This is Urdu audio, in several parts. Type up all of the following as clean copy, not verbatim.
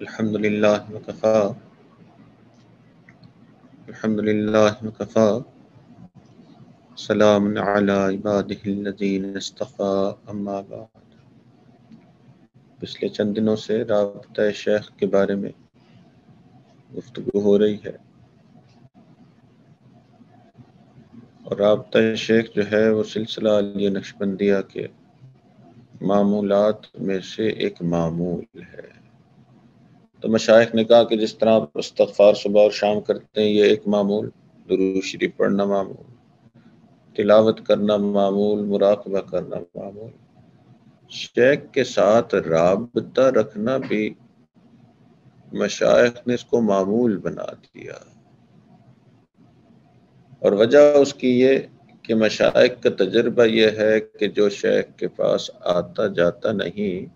الحمد لله وكفى الحمد لله وكفى سلام على عباده الذين اصطفى اما بعد۔ پچھلے چند دنوں سے رابطہ شیخ کے بارے میں گفتگو ہو رہی ہے، اور رابطہ شیخ جو ہے وہ سلسلہ علی نقشبندیہ کے معمولات میں سے ایک معمول ہے۔ تو مشائخ نے کہا کہ جس طرح آپ استغفار صبح اور شام کرتے ہیں یہ ایک معمول، درود شریف پڑھنا معمول، تلاوت کرنا معمول، مراقبہ کرنا معمول، شیخ کے ساتھ رابطہ رکھنا بھی مشائخ نے اس کو معمول بنا دیا۔ اور وجہ اس کی یہ کہ مشائخ کا تجربہ یہ ہے کہ جو شیخ کے پاس آتا جاتا نہیں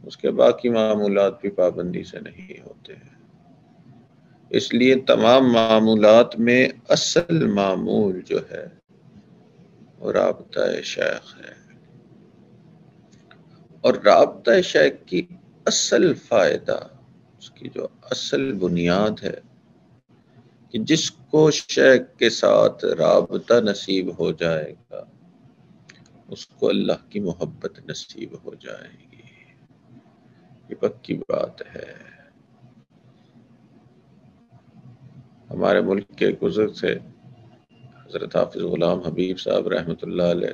اس کے باقی معمولات بھی پابندی سے نہیں ہوتے، اس لیے تمام معمولات میں اصل معمول جو ہے وہ رابطہ شیخ ہے۔ اور رابطہ شیخ کی اصل فائدہ، اس کی جو اصل بنیاد ہے کہ جس کو شیخ کے ساتھ رابطہ نصیب ہو جائے گا اس کو اللہ کی محبت نصیب ہو جائے گی، یہ پکی بات ہے۔ ہمارے ملک کے بزرگ تھے حضرت حافظ غلام حبیب صاحب رحمۃ اللہ علیہ،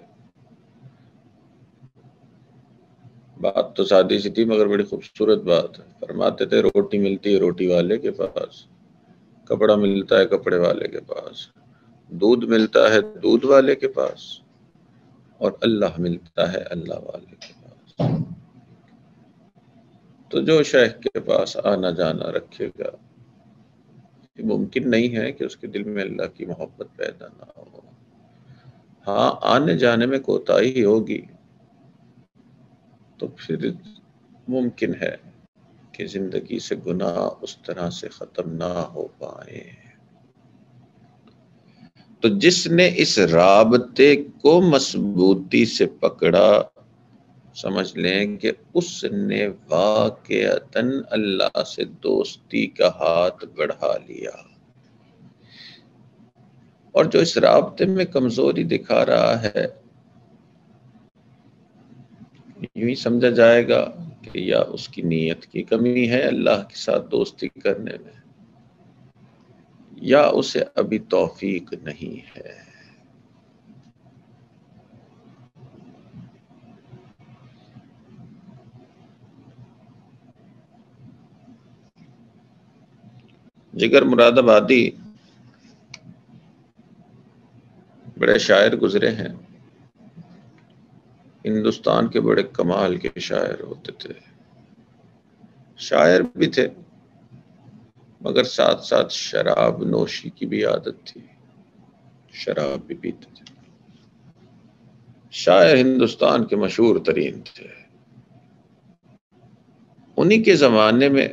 بات تو سادی سی تھی مگر بڑی خوبصورت بات ہے۔ فرماتے تھے روٹی ملتی ہے روٹی والے کے پاس، کپڑا ملتا ہے کپڑے والے کے پاس، دودھ ملتا ہے دودھ والے کے پاس، اور اللہ ملتا ہے اللہ والے کے پاس۔ تو جو شیخ کے پاس آنا جانا رکھے گا یہ ممکن نہیں ہے کہ اس کے دل میں اللہ کی محبت پیدا نہ ہو۔ ہاں آنے جانے میں کوتاہی ہوگی تو پھر ممکن ہے کہ زندگی سے گناہ اس طرح سے ختم نہ ہو پائے۔ تو جس نے اس رابطے کو مضبوطی سے پکڑا سمجھ لیں کہ اس نے واقعتاً اللہ سے دوستی کا ہاتھ بڑھا لیا۔ اور جو اس رابطے میں کمزوری دکھا رہا ہے یوں ہی سمجھا جائے گا کہ یا اس کی نیت کی کمی ہے اللہ کے ساتھ دوستی کرنے میں، یا اسے ابھی توفیق نہیں ہے۔ جگر مراد آبادی بڑے شاعر گزرے ہیں، ہندوستان کے بڑے کمال کے شاعر ہوتے تھے، شاعر بھی تھے مگر ساتھ ساتھ شراب نوشی کی بھی عادت تھی، شراب بھی پیتے تھے۔ شاعر ہندوستان کے مشہور ترین تھے۔ انہی کے زمانے میں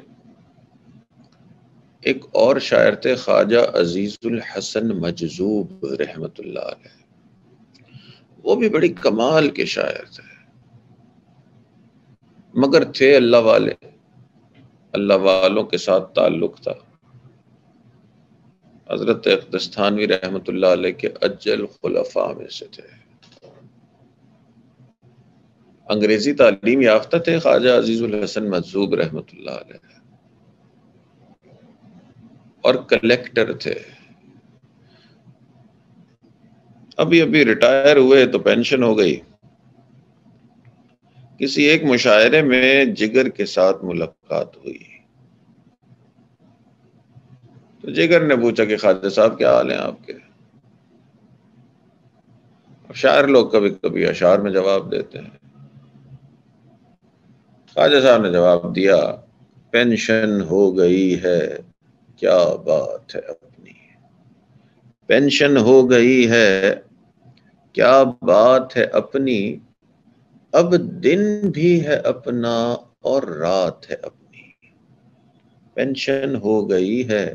ایک اور شاعر تھے خواجہ عزیز الحسن مجذوب رحمۃ اللہ علیہ، وہ بھی بڑی کمال کے شاعر تھے مگر تھے اللہ والے، اللہ والوں کے ساتھ تعلق تھا۔ حضرت اقدستانوی رحمۃ اللہ علیہ کے اجل خلفاء میں سے تھے۔ انگریزی تعلیم یافتہ تھے خواجہ عزیز الحسن مجذوب رحمۃ اللہ علیہ، اور کلیکٹر تھے۔ ابھی ریٹائر ہوئے تو پینشن ہو گئی۔ کسی ایک مشاعرے میں جگر کے ساتھ ملاقات ہوئی تو جگر نے پوچھا کہ خواجہ صاحب کیا حال ہیں آپ کے؟ شاعر لوگ کبھی کبھی اشعار میں جواب دیتے ہیں۔ خواجہ صاحب نے جواب دیا پینشن ہو گئی ہے کیا بات ہے اپنی، پینشن ہو گئی ہے کیا بات ہے اپنی، اب دن بھی ہے اپنا اور رات ہے اپنی، پینشن ہو گئی ہے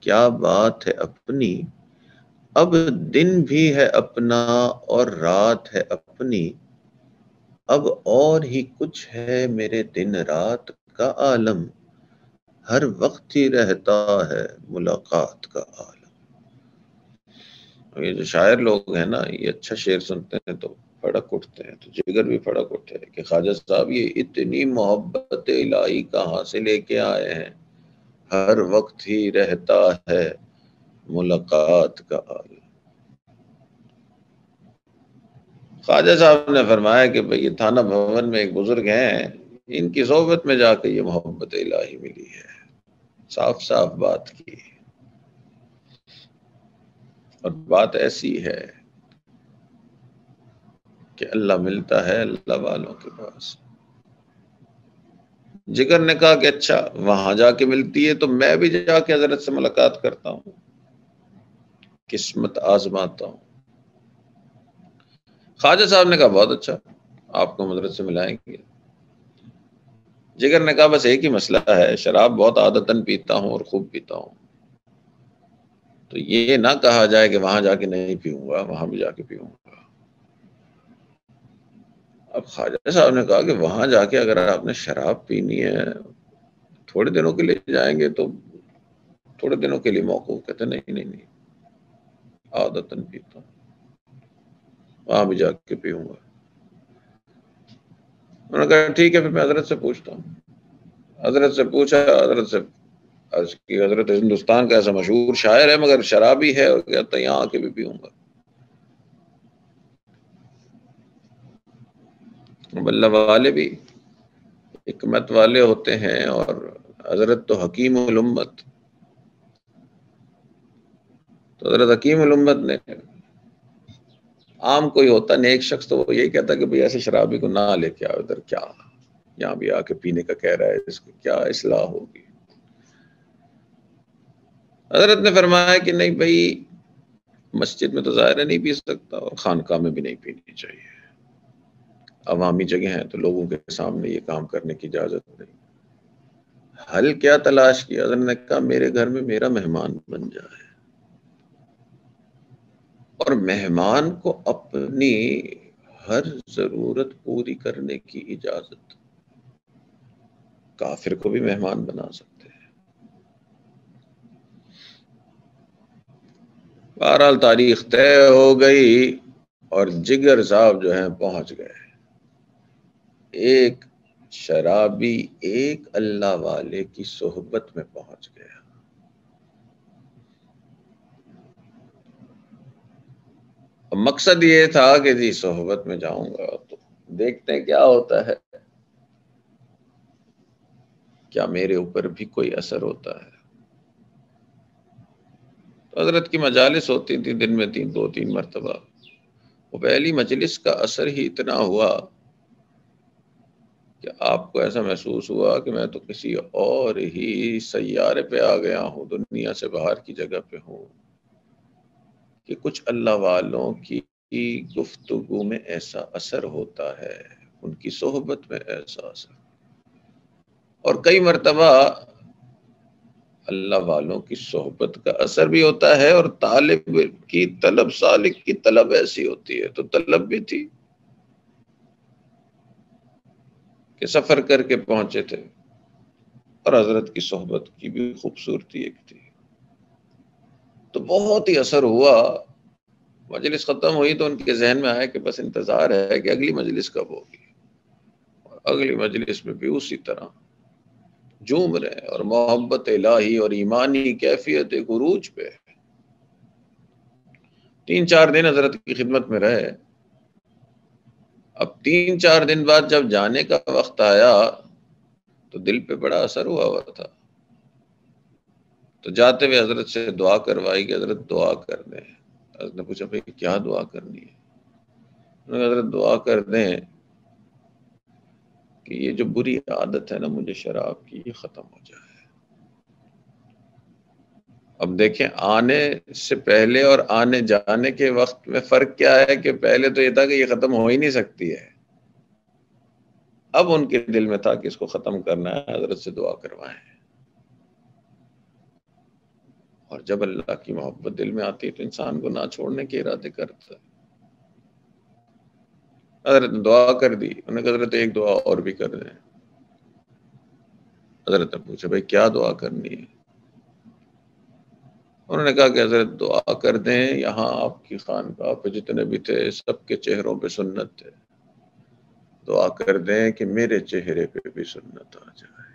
کیا بات ہے اپنی، اب دن بھی ہے اپنا اور رات ہے اپنی، اب اور ہی کچھ ہے میرے دن رات کا عالم، ہر وقت ہی رہتا ہے ملاقات کا عالم۔ یہ جو شاعر لوگ ہیں نا، یہ اچھا شعر سنتے ہیں تو پھڑک اٹھتے ہیں، تو جگر بھی پھڑک اٹھے کہ خواجہ صاحب یہ اتنی محبت الہی کہاں سے لے کے آئے ہیں، ہر وقت ہی رہتا ہے ملاقات کا عالم۔ خواجہ صاحب نے فرمایا کہ بھئی یہ تھانہ بھون میں ایک بزرگ ہیں، ان کی صحبت میں جا کے یہ محبت الہی ملی ہے۔ صاف صاف بات کی، اور بات ایسی ہے کہ اللہ ملتا ہے اللہ والوں کے پاس۔ جگر نے کہا کہ اچھا وہاں جا کے ملتی ہے تو میں بھی جا کے حضرت سے ملاقات کرتا ہوں، قسمت آزماتا ہوں۔ خواجہ صاحب نے کہا بہت اچھا، آپ کو حضرت سے ملائیں گے۔ جگر نے کہا بس ایک ہی مسئلہ ہے، شراب بہت عادتاً پیتا ہوں اور خوب پیتا ہوں، تو یہ نہ کہا جائے کہ وہاں جا کے نہیں پیوں گا، وہاں بھی جا کے پیوں گا۔ اب خواجہ صاحب نے کہا کہ وہاں جا کے اگر آپ نے شراب پینی ہے، تھوڑے دنوں کے لیے جائیں گے تو تھوڑے دنوں کے لیے موقوف۔ کہتے نہیں نہیں نہیں، عادتاً پیتا ہوں، وہاں بھی جا کے پیوں گا۔ انہوں نے کہا ٹھیک ہے، پھر میں حضرت سے پوچھتا ہوں۔ حضرت سے پوچھا، حضرت سے عرض کی حضرت ہندوستان کا ایسا مشہور شاعر ہے مگر شرابی ہے، اور کہتا یہاں آ کے بھی پیوں گا۔ اب اللہ والے بھی حکمت والے ہوتے ہیں، اور حضرت تو حکیم الامت، تو حضرت حکیم الامت نے، عام کوئی ہوتا نیک شخص تو وہ یہی کہتا کہ بھئی ایسے شرابی کو نہ لے کے آؤ ادھر، کیا یہاں بھی آ کے پینے کا کہہ رہا ہے، اس کی کیا اصلاح ہوگی۔ حضرت نے فرمایا کہ نہیں بھئی، مسجد میں تو ظاہر ہے نہیں پی سکتا، اور خانقاہ میں بھی نہیں پینی چاہیے، عوامی جگہ ہیں تو لوگوں کے سامنے یہ کام کرنے کی اجازت نہیں۔ حل کیا تلاش کیا؟ حضرت نے کہا میرے گھر میں میرا مہمان بن جائے، اور مہمان کو اپنی ہر ضرورت پوری کرنے کی اجازت۔ کافر کو بھی مہمان بنا سکتے ہیں۔ بہرحال تاریخ طے ہو گئی، اور جگر صاحب جو ہیں پہنچ گئے۔ ایک شرابی ایک اللہ والے کی صحبت میں پہنچ گیا۔ مقصد یہ تھا کہ جی صحبت میں جاؤں گا تو دیکھتے ہیں کیا ہوتا ہے، کیا میرے اوپر بھی کوئی اثر ہوتا ہے۔ تو حضرت کی مجالس ہوتی تھی دن میں دو تین مرتبہ، وہ پہلی مجلس کا اثر ہی اتنا ہوا کہ آپ کو ایسا محسوس ہوا کہ میں تو کسی اور ہی سیارے پہ آ گیا ہوں، دنیا سے باہر کی جگہ پہ ہوں، کہ کچھ اللہ والوں کی گفتگو میں ایسا اثر ہوتا ہے، ان کی صحبت میں ایسا اثر، اور کئی مرتبہ اللہ والوں کی صحبت کا اثر بھی ہوتا ہے، اور طالب کی طلب، سالک کی طلب ایسی ہوتی ہے، تو طلب بھی تھی کہ سفر کر کے پہنچے تھے، اور حضرت کی صحبت کی بھی خوبصورتی ایک تھی، تو بہت ہی اثر ہوا۔ مجلس ختم ہوئی تو ان کے ذہن میں آیا کہ بس انتظار ہے کہ اگلی مجلس کب ہوگی، اور اگلی مجلس میں بھی اسی طرح جھوم رہے ہیں، اور محبت الہی اور ایمانی کیفیت عروج پہ۔ 3-4 دن حضرت کی خدمت میں رہے۔ اب 3-4 دن بعد جب جانے کا وقت آیا تو دل پہ بڑا اثر ہوا تھا، تو جاتے ہوئے حضرت سے دعا کروائی کہ حضرت دعا کر دیں۔ حضرت نے پوچھا بھئی کیا دعا کرنی ہے؟ انہوں نے کہا حضرت دعا کر دیں کہ یہ جو بری عادت ہے نا مجھے شراب کی، یہ ختم ہو جائے۔ اب دیکھیں آنے سے پہلے اور آنے جانے کے وقت میں فرق کیا ہے، کہ پہلے تو یہ تھا کہ یہ ختم ہو ہی نہیں سکتی ہے، اب ان کے دل میں تھا کہ اس کو ختم کرنا ہے، حضرت سے دعا کروائیں۔ اور جب اللہ کی محبت دل میں آتی ہے تو انسان کو نہ چھوڑنے کے ارادے کرتا ہے۔ حضرت نے دعا کر دی، انہوں نے کہا حضرت ایک دعا اور بھی کر دیں۔ حضرت نے پوچھا بھائی کیا دعا کرنی ہے؟ انہوں نے کہا کہ حضرت دعا کر دیں یہاں آپ کی خانقاہ پہ جتنے بھی تھے سب کے چہروں پہ سنت تھے، دعا کر دیں کہ میرے چہرے پہ بھی سنت آ جائے۔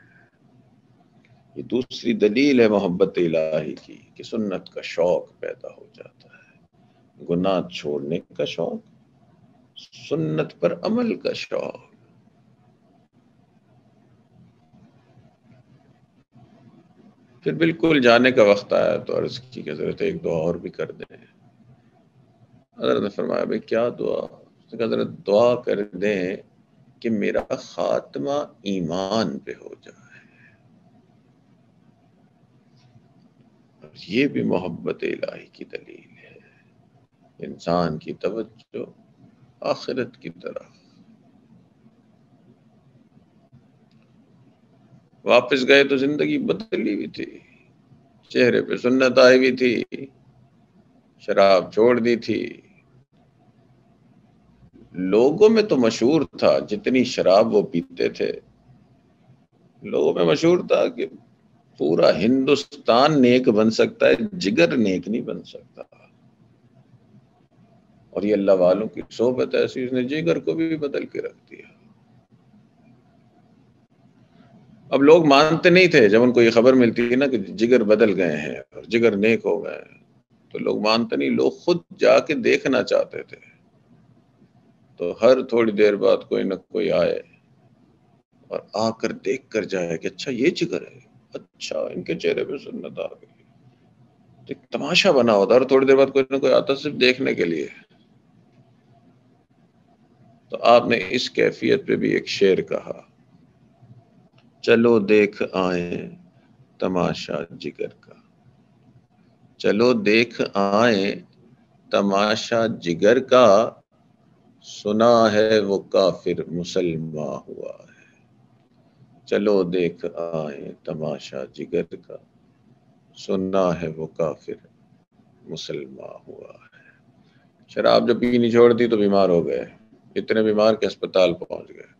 یہ دوسری دلیل ہے محبت الہی کی کہ سنت کا شوق پیدا ہو جاتا ہے، گناہ چھوڑنے کا شوق، سنت پر عمل کا شوق۔ پھر بالکل جانے کا وقت آیا تو عرض کی کہ حضرت ایک دعا اور بھی کر دیں۔ حضرت نے فرمایا بھائی کیا دعا؟ حضرت دعا کر دیں کہ میرا خاتمہ ایمان پہ ہو جائے۔ یہ بھی محبت الہی کی دلیل ہے، انسان کی توجہ آخرت کی طرف۔ واپس گئے تو زندگی بدلی ہوئی تھی، چہرے پہ سنت آئی ہوئی تھی، شراب چھوڑ دی تھی۔ لوگوں میں تو مشہور تھا، جتنی شراب وہ پیتے تھے لوگوں میں مشہور تھا کہ پورا ہندوستان نیک بن سکتا ہے، جگر نیک نہیں بن سکتا۔ اور یہ اللہ والوں کی صحبت ایسی، اس نے جگر کو بھی بدل کے رکھ دیا۔ اب لوگ مانتے نہیں تھے، جب ان کو یہ خبر ملتی تھی نا کہ جگر بدل گئے ہیں اور جگر نیک ہو گئے ہیں تو لوگ مانتے نہیں، لوگ خود جا کے دیکھنا چاہتے تھے۔ تو ہر تھوڑی دیر بعد کوئی نہ کوئی آئے اور آ کر دیکھ کر جائے کہ اچھا یہ جگر ہے، اچھا ان کے چہرے پہ سنت آ گئی۔ تو ایک تماشا بنا ہوتا، اور تھوڑی دیر بعد کوئی نہ کوئی آتا صرف دیکھنے کے لیے۔ تو آپ نے اس کیفیت پہ بھی ایک شعر کہا، چلو دیکھ آئیں تماشا جگر کا، چلو دیکھ آئیں تماشا جگر کا، سنا ہے وہ کافر مسلمان ہوا ہے۔ چلو دیکھ آئیں تماشا جگر کا، سنا ہے وہ کافر مسلمان ہوا ہے۔ شراب جب پینی چھوڑ دی تو بیمار ہو گئے، اتنے بیمار کہ اسپتال پہنچ گئے۔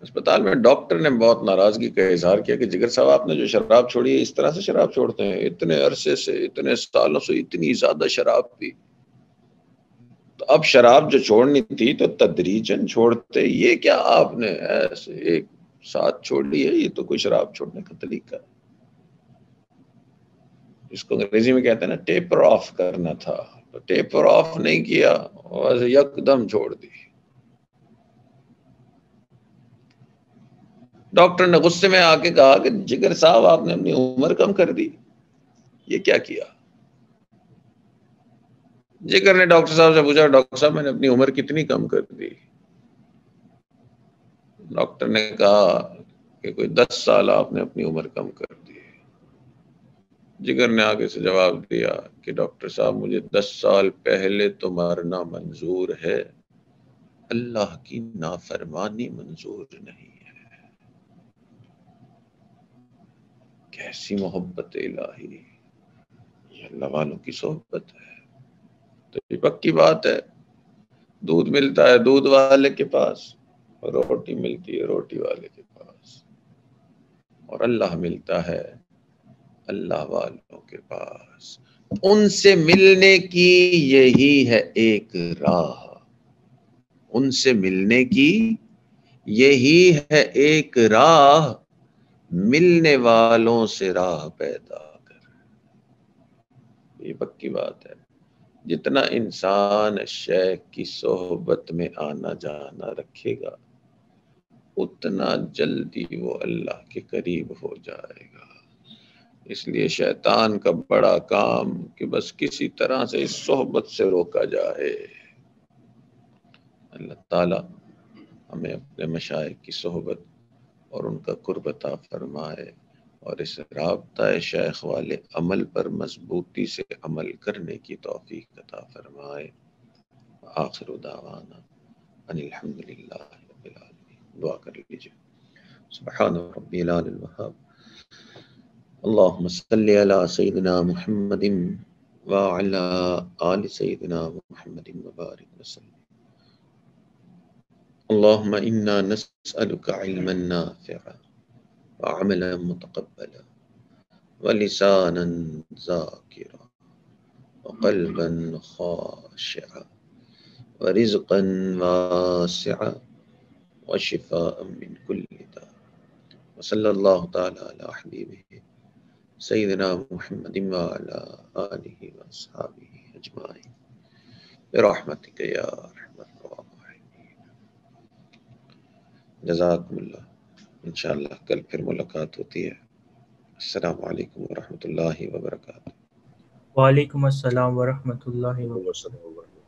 اسپتال میں ڈاکٹر نے بہت ناراضگی کا اظہار کیا کہ جگر صاحب آپ نے جو شراب چھوڑی ہے اس طرح سے شراب چھوڑتے ہیں؟ اتنے عرصے سے، اتنے سالوں سے اتنی زیادہ شراب پی، تو اب شراب جو چھوڑنی تھی تو تدریجاً چھوڑتے، یہ کیا آپ نے ایسے ایک ساتھ چھوڑ لی ہے؟ یہ تو کوئی شراب چھوڑنے کا طریقہ ہے، اس کو انگریزی میں کہتے ہیں نا ٹیپر آف کرنا تھا، تو ٹیپر آف نہیں کیا اور یک دم چھوڑ دی۔ ڈاکٹر نے غصے میں آ کے کہا کہ جگر صاحب آپ نے اپنی عمر کم کر دی، یہ کیا کیا؟ جگر نے ڈاکٹر صاحب سے پوچھا ڈاکٹر صاحب میں نے اپنی عمر کتنی کم کر دی؟ ڈاکٹر نے کہا کہ کوئی 10 سال آپ نے اپنی عمر کم کر دی۔ جگر نے آگے سے جواب دیا کہ ڈاکٹر صاحب مجھے 10 سال پہلے تو مرنا منظور ہے، اللہ کی نافرمانی منظور نہیں ہے۔ کیسی محبت الہی، یہ اللہ والوں کی صحبت ہے۔ تو یہ پکی بات ہے، دودھ ملتا ہے دودھ والے کے پاس، روٹی ملتی ہے روٹی والے کے پاس، اور اللہ ملتا ہے اللہ والوں کے پاس۔ ان سے ملنے کی یہی ہے ایک راہ، ان سے ملنے کی یہی ہے ایک راہ، ملنے والوں سے راہ پیدا کر۔ یہ پکی بات ہے، جتنا انسان شیخ کی صحبت میں آنا جانا رکھے گا اتنا جلدی وہ اللہ کے قریب ہو جائے گا۔ اس لیے شیطان کا بڑا کام کہ بس کسی طرح سے اس صحبت سے روکا جائے۔ اللہ تعالی ہمیں اپنے مشائخ کی صحبت اور ان کا قرب عطا فرمائے، اور اس رابطہ شیخ والے عمل پر مضبوطی سے عمل کرنے کی توفیق عطا فرمائے۔ آخر دعوانا ان الحمدللہ رب العالمین۔ دعا کر لیجیے۔ سبحان ربی العلی الوہاب، اللہم صلی علی سیدنا محمد وعلی آل سیدنا محمد وبارک وسلم۔ اللهم إنا نسألك علما نافعا وعملا متقبلا ولسانا ذاكرا وقلبا خاشعا ورزقا واسعا وشفاء من كل داء وصلى الله تعالى على حبيبه سيدنا محمد وعلى آله وأصحابه أجمعين برحمتك يا أرحم الراحمين. جزاکم اللہ. انشاءاللہ کل پھر ملاقات ہوتی ہے. السلام علیکم ورحمۃ اللہ وبرکاتہ. وعلیکم السلام ورحمۃ اللہ وبرکاتہ.